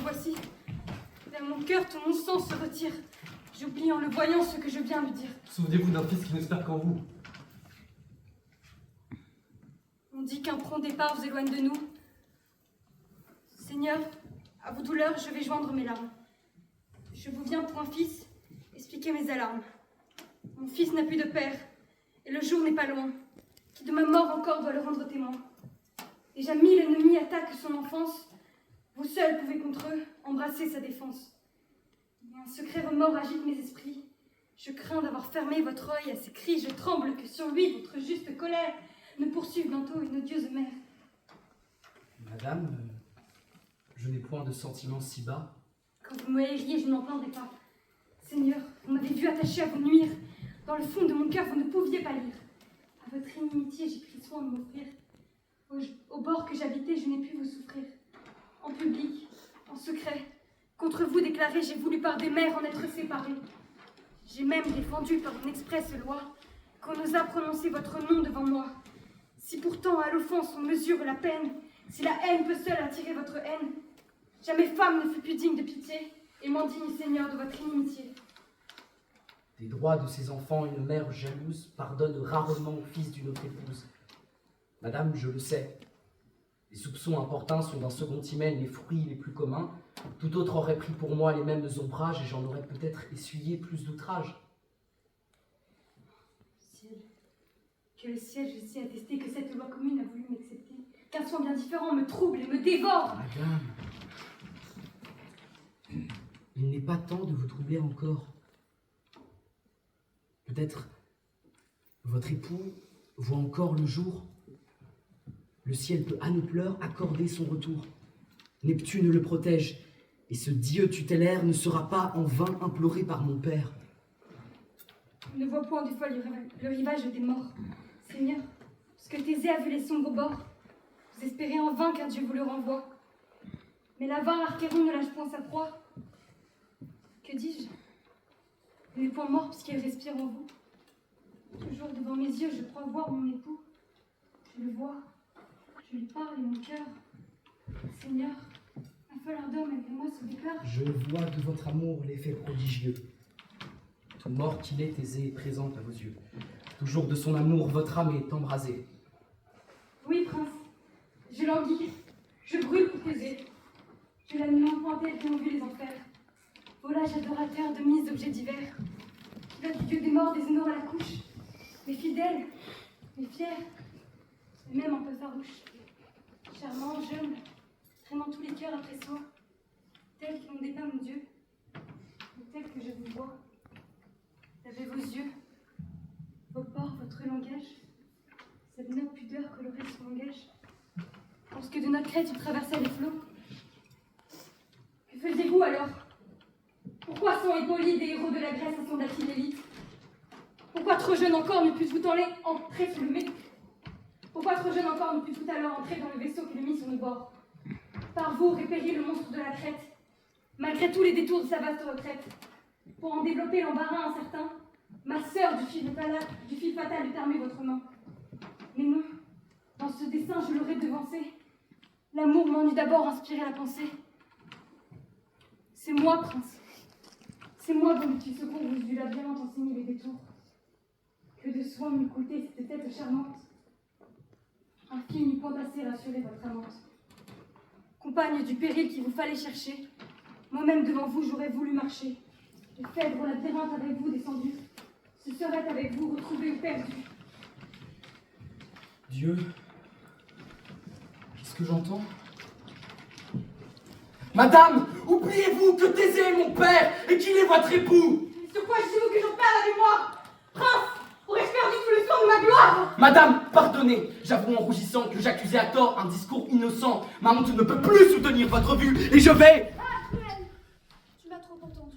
voici. Vers mon cœur, tout mon sang se retire. J'oublie en le voyant ce que je viens lui dire. Souvenez-vous d'un fils qui n'espère qu'en vous. On dit qu'un prompt départ vous éloigne de nous. Seigneur, à vos douleurs, je vais joindre mes larmes. Je vous viens pour un fils, expliquer mes alarmes. Mon fils n'a plus de père, et le jour n'est pas loin, qui de ma mort encore doit le rendre témoin. Déjà 1000 ennemis attaquent son enfance, vous seuls pouvez contre eux embrasser sa défense. Mais un secret remords agite mes esprits. Je crains d'avoir fermé votre œil à ses cris, je tremble que sur lui votre juste colère ne poursuive bientôt une odieuse mère. Madame, je n'ai point de sentiments si bas. Quand vous me haïriez, je n'en plaindrais pas. Seigneur, vous m'avez vu attaché à vous nuire. Dans le fond de mon cœur, vous ne pouviez pas lire. À votre inimitié, j'ai pris soin de m'offrir. Au bord que j'habitais, je n'ai pu vous souffrir. En public, en secret, contre vous déclaré, j'ai voulu par des mères en être séparée. J'ai même défendu par une expresse loi qu'on osa prononcer votre nom devant moi. Si pourtant à l'offense on mesure la peine, si la haine peut seule attirer votre haine, jamais femme ne fut plus digne de pitié, et moins digne, Seigneur, de votre inimitié. Des droits de ses enfants, une mère jalouse pardonne rarement au fils d'une autre épouse. Madame, je le sais, les soupçons importuns sont d'un second hymen les fruits les plus communs. Tout autre aurait pris pour moi les mêmes ombrages et j'en aurais peut-être essuyé plus d'outrages. Ciel, que le ciel, je sais attester que cette loi commune a voulu m'accepter, qu'un soin bien différent me trouble et me dévore. Madame, il n'est pas temps de vous troubler encore. Peut-être votre époux voit encore le jour. Le ciel peut à nos pleurs accorder son retour. Neptune le protège, et ce Dieu tutélaire ne sera pas en vain imploré par mon père. Je ne vois point du fois le rivage des morts. Seigneur, puisque Thésée a vu les sombres bords, vous espérez en vain qu'un Dieu vous le renvoie. Mais l'avare Archéron ne lâche point sa proie. Que dis-je? Il n'est point mort puisqu'il respire en vous. Toujours devant mes yeux, je crois voir mon époux. Je le vois, je lui parle et mon cœur. Seigneur, un fol ardeur malgré moi se déclare. Je vois de votre amour l'effet prodigieux. Tout mort qu'il est, Thésée est présente à vos yeux. Toujours de son amour, votre âme est embrasée. Oui, prince, je languis, je brûle pour Thésée. Je l'anime empointée qui ont vu les enfers. Volage adorateur de mises d'objets divers. Qui va du dieu des morts des honneurs à la couche. Mais fidèle, mais fier, et même un peu farouche. Charmant, jeune, traînant tous les cœurs après soi. Tel qu'ils m'ont dépeint mon Dieu, ou tel que je vous vois. Lavez vos yeux, vos pores, votre langage. Cette noble pudeur colorait son langage. Lorsque de notre crête il traversait les flots. Que faisiez-vous alors? Pourquoi sont Hippolyte des héros de la Grèce à son d'Achille Pourquoi trop jeune encore ne pûtes-vous entrer sous le mépris? Pourquoi trop jeune encore ne pûtes-vous alors entrer dans le vaisseau qui le mit sur nos bords? Par vous répérit le monstre de la Crète, malgré tous les détours de sa vaste retraite. Pour en développer l'embarras incertain, ma sœur du fil fatal de termer votre main. Mais non, dans ce dessein je l'aurais devancé. L'amour m'en eût d'abord inspiré la pensée. C'est moi, prince. C'est moi dont tu secours vous eût la violente enseigné les détours. Que de soin m'eût coûté cette tête charmante. Un fil n'eût point assez rassuré votre amante. Compagne du péril qu'il vous fallait chercher, moi-même devant vous j'aurais voulu marcher. Et Phèdre labyrinthe avec vous descendu, ce serait avec vous retrouvé ou perdu. Dieu, qu'est-ce que j'entends? Madame, oubliez-vous que Thésée est mon père et qu'il est votre époux. Sur quoi jugez-vous que j'en perds la mémoire? Prince, aurais-je perdu tout le sang de ma gloire? Madame, pardonnez, j'avoue en rougissant que j'accusais à tort un discours innocent. Ma honte ne peut plus soutenir votre vue et je vais... Ah, cruel! Tu m'as trop entendu.